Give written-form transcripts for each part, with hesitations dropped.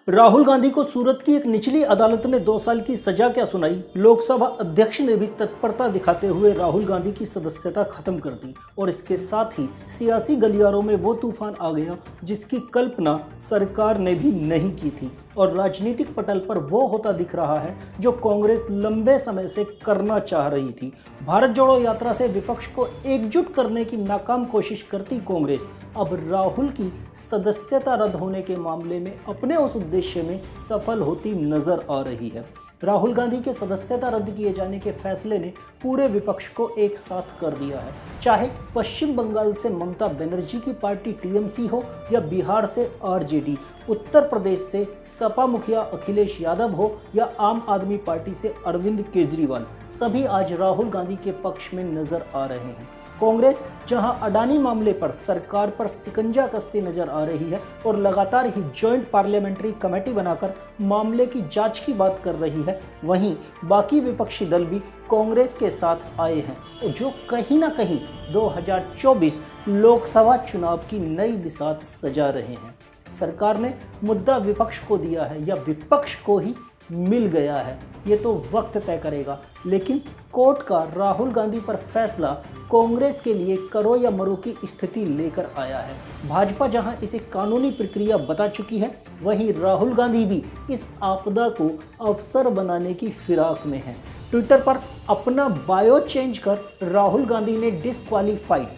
राहुल गांधी को सूरत की एक निचली अदालत ने 2 साल की सजा क्या सुनाई। लोकसभा अध्यक्ष ने भी तत्परता दिखाते हुए राहुल गांधी की सदस्यता खत्म कर दी और इसके साथ ही सियासी गलियारों में वो तूफान आ गया जिसकी कल्पना सरकार ने भी नहीं की थी और राजनीतिक पटल पर वो होता दिख रहा है जो कांग्रेस लंबे समय से करना चाह रही थी। भारत जोड़ो यात्रा से विपक्ष को एकजुट करने की नाकाम कोशिश करती कांग्रेस अब राहुल की सदस्यता रद्द होने के मामले में अपने उस उद्देश्य में सफल होती नजर आ रही है। राहुल गांधी के सदस्यता रद्द किए जाने के फैसले ने पूरे विपक्ष को एक साथ कर दिया है, चाहे पश्चिम बंगाल से ममता बनर्जी की पार्टी टीएमसी हो या बिहार से आरजेडी, उत्तर प्रदेश से सपा मुखिया अखिलेश यादव हो या आम आदमी पार्टी से अरविंद केजरीवाल, सभी आज राहुल गांधी के पक्ष में नजर आ रहे हैं। कांग्रेस जहां अडानी मामले पर सरकार पर शिकंजा कसती नजर आ रही है और लगातार ही जॉइंट पार्लियामेंट्री कमेटी बनाकर मामले की जांच की बात कर रही है, वहीं बाकी विपक्षी दल भी कांग्रेस के साथ आए हैं जो कहीं ना कहीं 2024 लोकसभा चुनाव की नई बिसात सजा रहे हैं। सरकार ने मुद्दा विपक्ष को दिया है या विपक्ष को ही मिल गया है, ये तो वक्त तय करेगा, लेकिन कोर्ट का राहुल गांधी पर फैसला कांग्रेस के लिए करो या मरो की स्थिति लेकर आया है। भाजपा जहां इसे कानूनी प्रक्रिया बता चुकी है, वहीं राहुल गांधी भी इस आपदा को अवसर बनाने की फिराक में है। ट्विटर पर अपना बायो चेंज कर राहुल गांधी ने डिस्क्वालीफाइड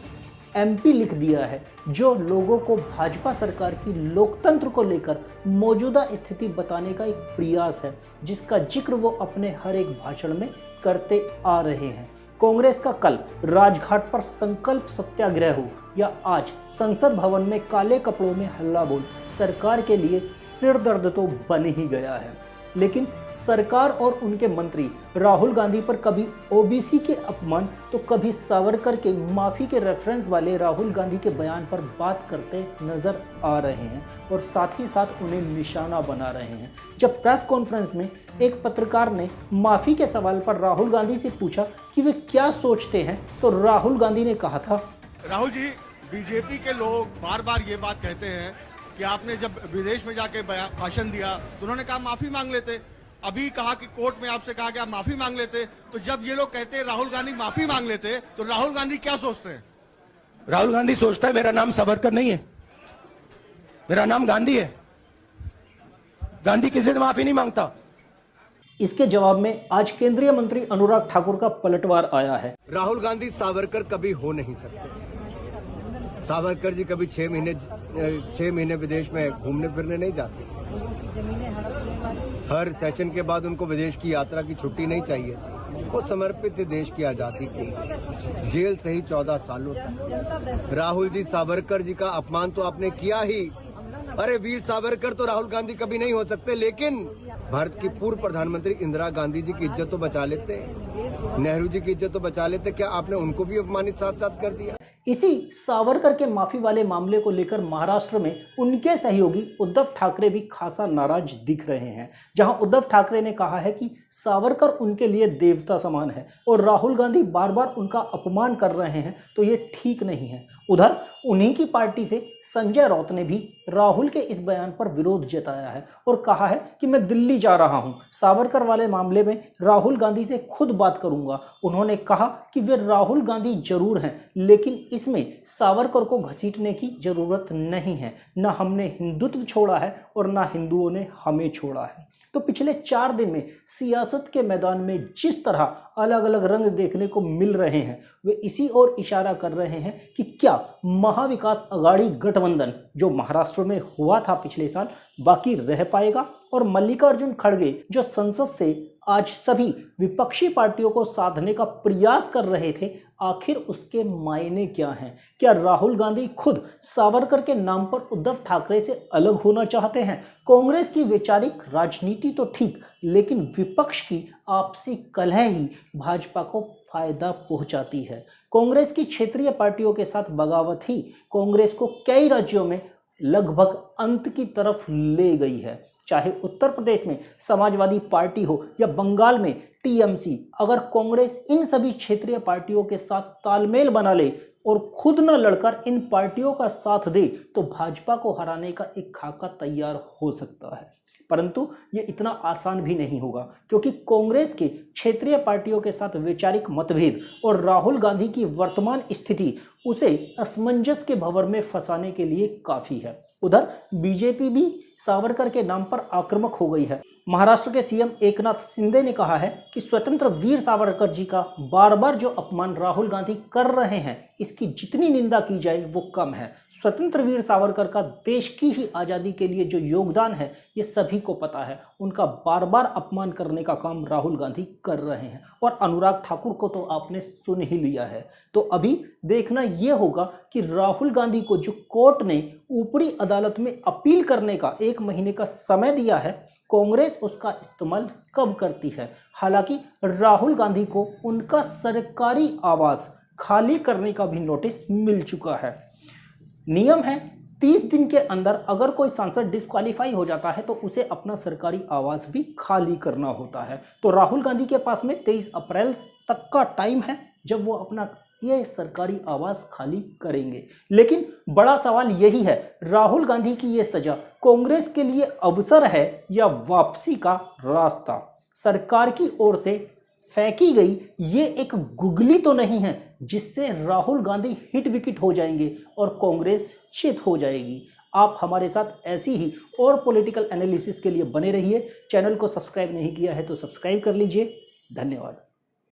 एमपी लिख दिया है, जो लोगों को भाजपा सरकार की लोकतंत्र को लेकर मौजूदा स्थिति बताने का एक प्रयास है, जिसका जिक्र वो अपने हर एक भाषण में करते आ रहे हैं। कांग्रेस का कल राजघाट पर संकल्प सत्याग्रह हो या आज संसद भवन में काले कपड़ों में हल्ला बोल, सरकार के लिए सिरदर्द तो बन ही गया है। लेकिन सरकार और उनके मंत्री राहुल गांधी पर कभी ओबीसी के अपमान तो कभी सावरकर के माफी के रेफरेंस वाले राहुल गांधी के बयान पर बात करते नजर आ रहे हैं और साथ ही साथ उन्हें निशाना बना रहे हैं। जब प्रेस कॉन्फ्रेंस में एक पत्रकार ने माफी के सवाल पर राहुल गांधी से पूछा कि वे क्या सोचते हैं, तो राहुल गांधी ने कहा था, राहुल जी, बीजेपी के लोग बार बार ये बात कहते हैं कि आपने जब विदेश में जाके भाषण दिया तो उन्होंने कहा माफी मांग लेते, अभी कहा कि कोर्ट में आपसे कहा कि आप माफी मांग लेते। तो जब ये लोग कहते हैं राहुल गांधी माफी मांग लेते, तो राहुल गांधी क्या सोचते हैं? राहुल गांधी सोचता है मेरा नाम सावरकर नहीं है, मेरा नाम गांधी है। गांधी किसी से माफी नहीं मांगता। इसके जवाब में आज केंद्रीय मंत्री अनुराग ठाकुर का पलटवार आया है। राहुल गांधी सावरकर कभी हो नहीं सकते। सावरकर जी कभी 6 महीने विदेश में घूमने फिरने नहीं जाते। हर सेशन के बाद उनको विदेश की यात्रा की छुट्टी नहीं चाहिए। वो समर्पित थे देश की आजादी के लिए, जेल से ही 14 सालों तक। राहुल जी, सावरकर जी का अपमान तो आपने किया ही। अरे वीर सावरकर तो राहुल गांधी कभी नहीं हो सकते, लेकिन भारत की पूर्व प्रधानमंत्री इंदिरा गांधी जी की इज्जत तो बचा लेते, नेहरू जी की इज्जत तो बचा लेते। क्या आपने उनको भी अपमानित साथ साथ कर दिया? इसी सावरकर के माफी वाले मामले को लेकर महाराष्ट्र में उनके सहयोगी उद्धव ठाकरे भी खासा नाराज दिख रहे हैं, जहां उद्धव ठाकरे ने कहा है कि सावरकर उनके लिए देवता समान है और राहुल गांधी बार बार उनका अपमान कर रहे हैं, तो ये ठीक नहीं है। उधर उन्हीं की पार्टी से संजय राउत ने भी राहुल के इस बयान पर विरोध जताया है और कहा है कि मैं दिल्ली जा रहा हूं, सावरकर वाले मामले में राहुल गांधी से खुद बात करूंगा। उन्होंने कहा कि वे राहुल गांधी जरूर हैं, लेकिन इसमें सावरकर को घसीटने की जरूरत नहीं है। ना हमने हिंदुत्व छोड़ा है और ना हिंदुओं ने हमें छोड़ा है। तो पिछले 4 दिन में सियासत के मैदान में जिस तरह अलग अलग रंग देखने को मिल रहे हैं, वे इसी ओर इशारा कर रहे हैं कि क्या महाविकास अघाड़ी गठबंधन जो महाराष्ट्र में हुआ था पिछले साल बाकी रह पाएगा, और मल्लिकार्जुन खड़गे जो संसद से आज सभी विपक्षी पार्टियों को साधने का प्रयास कर रहे थे, आखिर उसके मायने क्या हैं? क्या राहुल गांधी खुद सावरकर के नाम पर उद्धव ठाकरे से अलग होना चाहते हैं? कांग्रेस की वैचारिक राजनीति तो ठीक, लेकिन विपक्ष की आपसी कलह ही भाजपा को फायदा पहुंचाती है। कांग्रेस की क्षेत्रीय पार्टियों के साथ बगावत ही कांग्रेस को कई राज्यों में लगभग अंत की तरफ ले गई है। चाहे उत्तर प्रदेश में समाजवादी पार्टी हो या बंगाल में टीएमसी, अगर कांग्रेस इन सभी क्षेत्रीय पार्टियों के साथ तालमेल बना ले और खुद न लड़कर इन पार्टियों का साथ दे, तो भाजपा को हराने का एक खाका तैयार हो सकता है। परंतु ये इतना आसान भी नहीं होगा, क्योंकि कांग्रेस के क्षेत्रीय पार्टियों के साथ वैचारिक मतभेद और राहुल गांधी की वर्तमान स्थिति उसे असमंजस के भंवर में फंसाने के लिए काफी है। उधर बीजेपी भी सावरकर के नाम पर आक्रामक हो गई है। महाराष्ट्र के सीएम एकनाथ शिंदे ने कहा है कि स्वतंत्र वीर सावरकर जी का बार बार जो अपमान राहुल गांधी कर रहे हैं, इसकी जितनी निंदा की जाए वो कम है। स्वतंत्र वीर सावरकर का देश की ही आज़ादी के लिए जो योगदान है ये सभी को पता है। उनका बार बार अपमान करने का काम राहुल गांधी कर रहे हैं और अनुराग ठाकुर को तो आपने सुन ही लिया है। तो अभी देखना ये होगा कि राहुल गांधी को जो कोर्ट ने ऊपरी अदालत में अपील करने का 1 महीने का समय दिया है, कांग्रेस उसका इस्तेमाल कब करती है। हालांकि राहुल गांधी को उनका सरकारी आवास खाली करने का भी नोटिस मिल चुका है। नियम है 30 दिन के अंदर अगर कोई सांसद डिस्क्वालीफाई हो जाता है तो उसे अपना सरकारी आवास भी खाली करना होता है। तो राहुल गांधी के पास में 23 अप्रैल तक का टाइम है जब वो अपना ये सरकारी आवास खाली करेंगे। लेकिन बड़ा सवाल यही है, राहुल गांधी की ये सजा कांग्रेस के लिए अवसर है या वापसी का रास्ता। सरकार की ओर से फेंकी गई ये एक गुगली तो नहीं है जिससे राहुल गांधी हिट विकेट हो जाएंगे और कांग्रेस चित हो जाएगी। आप हमारे साथ ऐसी ही और पॉलिटिकल एनालिसिस के लिए बने रहिए। चैनल को सब्सक्राइब नहीं किया है तो सब्सक्राइब कर लीजिए। धन्यवाद।